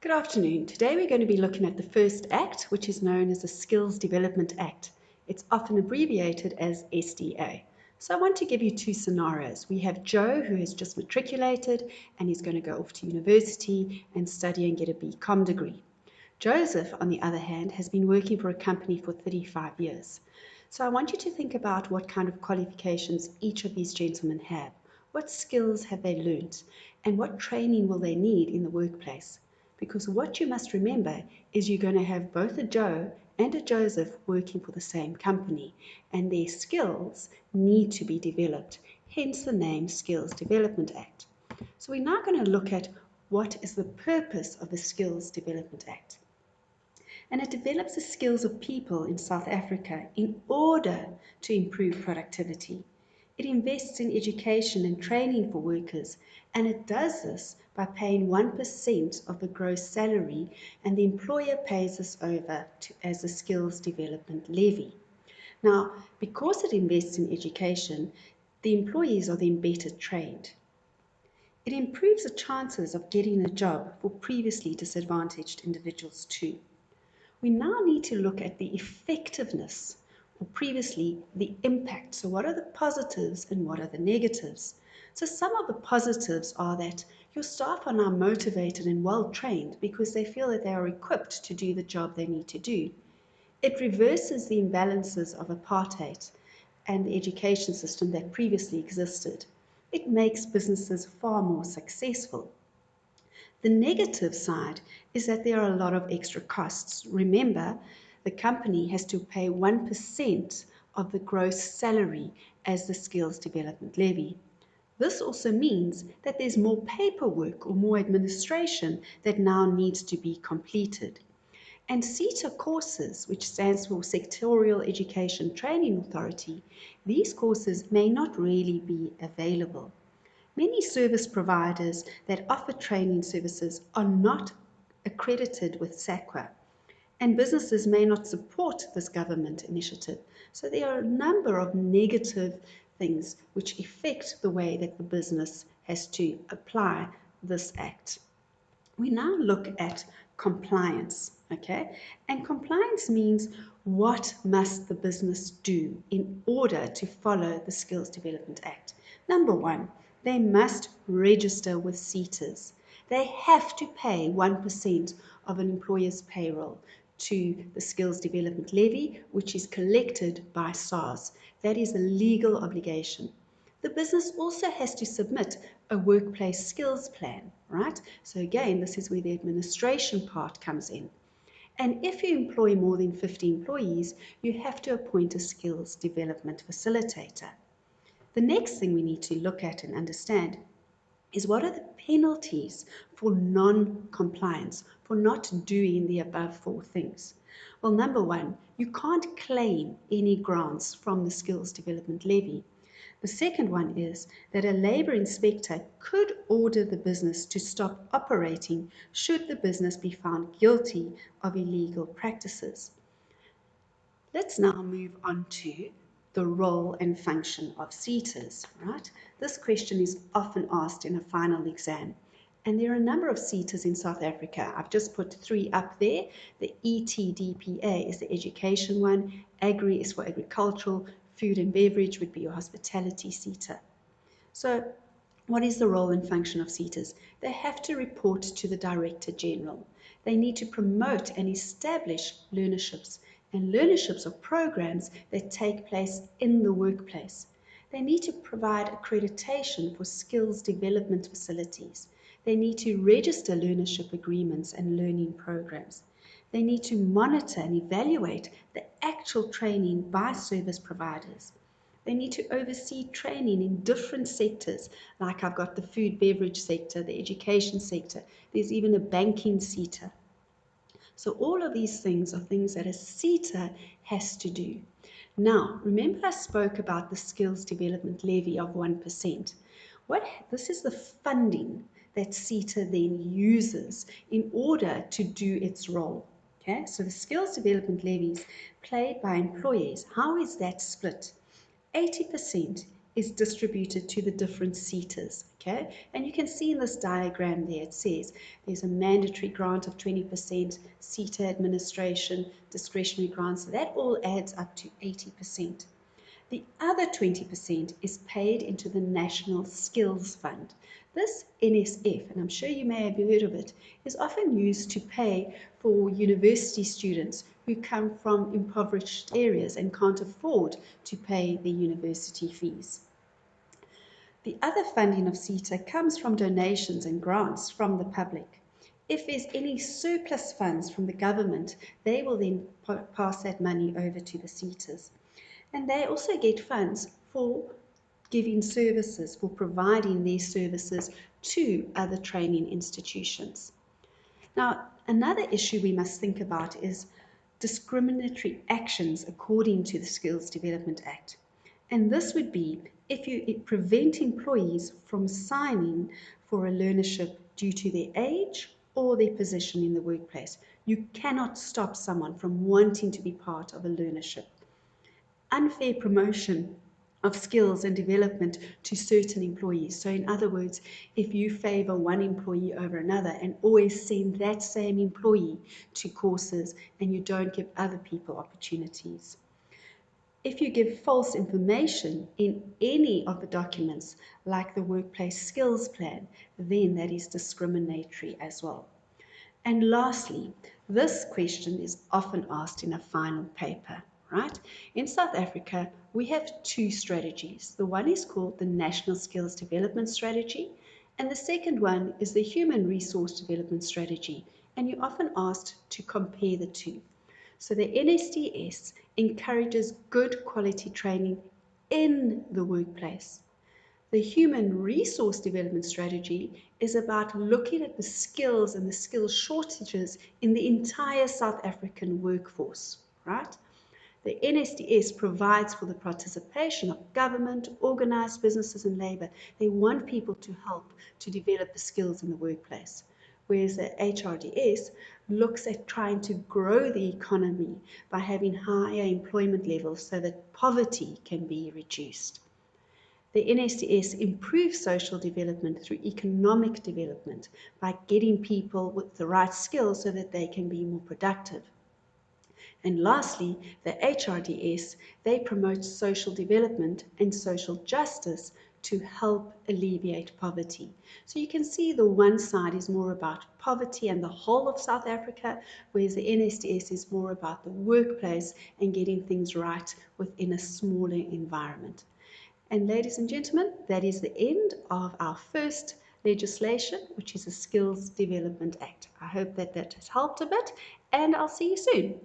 Good afternoon. Today we're going to be looking at the first act, which is known as the Skills Development Act. It's often abbreviated as SDA. So I want to give you two scenarios. We have Joe, who has just matriculated and he's going to go off to university and study and get a BCom degree. Joseph, on the other hand, has been working for a company for 35 years. So I want you to think about what kind of qualifications each of these gentlemen have. What skills have they learnt? And what training will they need in the workplace? Because what you must remember is you're going to have both a Joe and a Joseph working for the same company, and their skills need to be developed, hence the name Skills Development Act. So we're now going to look at what is the purpose of the Skills Development Act. And it develops the skills of people in South Africa in order to improve productivity. It invests in education and training for workers, and it does this by paying 1% of the gross salary, and the employer pays this over as a skills development levy. Now, because it invests in education, the employees are then better trained. It improves the chances of getting a job for previously disadvantaged individuals too. We now need to look at the effectiveness, or previously the impact. So what are the positives and what are the negatives? So some of the positives are that your staff are now motivated and well trained because they feel that they are equipped to do the job they need to do. It reverses the imbalances of apartheid and the education system that previously existed. It makes businesses far more successful. The negative side is that there are a lot of extra costs. Remember, the company has to pay 1% of the gross salary as the skills development levy. This also means that there's more paperwork or more administration that now needs to be completed. And SETA courses, which stands for Sectorial Education Training Authority, these courses may not really be available. Many service providers that offer training services are not accredited with SAQA, and businesses may not support this government initiative. So there are a number of negative things which affect the way that the business has to apply this act. We now look at compliance, okay? And compliance means what must the business do in order to follow the Skills Development Act. Number one, they must register with SETAs. They have to pay 1% of an employer's payroll to the Skills Development Levy, which is collected by SARS. That is a legal obligation. The business also has to submit a workplace skills plan, right? So again, this is where the administration part comes in. And if you employ more than 50 employees, you have to appoint a skills development facilitator. The next thing we need to look at and understand is what are the penalties for non-compliance, for not doing the above four things? Well, number one, you can't claim any grants from the skills development levy. The second one is that a labour inspector could order the business to stop operating should the business be found guilty of illegal practices. Let's now move on to the role and function of SETAs, right? This question is often asked in a final exam. And there are a number of SETAs in South Africa. I've just put three up there. The ETDPA is the education one. Agri is for agricultural. Food and beverage would be your hospitality SETA. So what is the role and function of SETAs? They have to report to the Director General. They need to promote and establish learnerships, and learnerships are programs that take place in the workplace. They need to provide accreditation for skills development facilities. They need to register learnership agreements and learning programs. They need to monitor and evaluate the actual training by service providers. They need to oversee training in different sectors, like I've got the food beverage sector, the education sector, there's even a banking SETA. So all of these things are things that a SETA has to do. Now, remember I spoke about the skills development levy of 1%. This is the funding that SETA then uses in order to do its role. Okay, so the skills development levies paid by employees, how is that split? 80% is distributed to the different SETAs, okay? And you can see in this diagram there, it says there's a mandatory grant of 20%, SETA administration, discretionary grants, so that all adds up to 80%. The other 20% is paid into the National Skills Fund. This NSF, and I'm sure you may have heard of it, is often used to pay for university students who come from impoverished areas and can't afford to pay the university fees. The other funding of SETA comes from donations and grants from the public. If there's any surplus funds from the government, they will then pass that money over to the SETAs. And they also get funds for giving services, for providing these services to other training institutions. Now, another issue we must think about is discriminatory actions according to the Skills Development Act. And this would be if you prevent employees from signing for a learnership due to their age or their position in the workplace. You cannot stop someone from wanting to be part of a learnership. Unfair promotion of skills and development to certain employees. So in other words, if you favor one employee over another and always send that same employee to courses and you don't give other people opportunities. If you give false information in any of the documents, like the workplace skills plan, then that is discriminatory as well. And lastly, this question is often asked in a final paper, right? In South Africa, we have two strategies. The one is called the National Skills Development Strategy, and the second one is the Human Resource Development Strategy. And you're often asked to compare the two. So the NSDS encourages good quality training in the workplace. The Human Resource Development Strategy is about looking at the skills and the skills shortages in the entire South African workforce, right? The NSDS provides for the participation of government, organized businesses and labor. They want people to help to develop the skills in the workplace. Whereas the HRDS looks at trying to grow the economy by having higher employment levels so that poverty can be reduced. The NSDS improves social development through economic development by getting people with the right skills so that they can be more productive. And lastly, the HRDS, they promote social development and social justice to help alleviate poverty. So you can see the one side is more about poverty and the whole of South Africa, whereas the NSDS is more about the workplace and getting things right within a smaller environment. And ladies and gentlemen, that is the end of our first legislation, which is the Skills Development Act. I hope that has helped a bit, and I'll see you soon.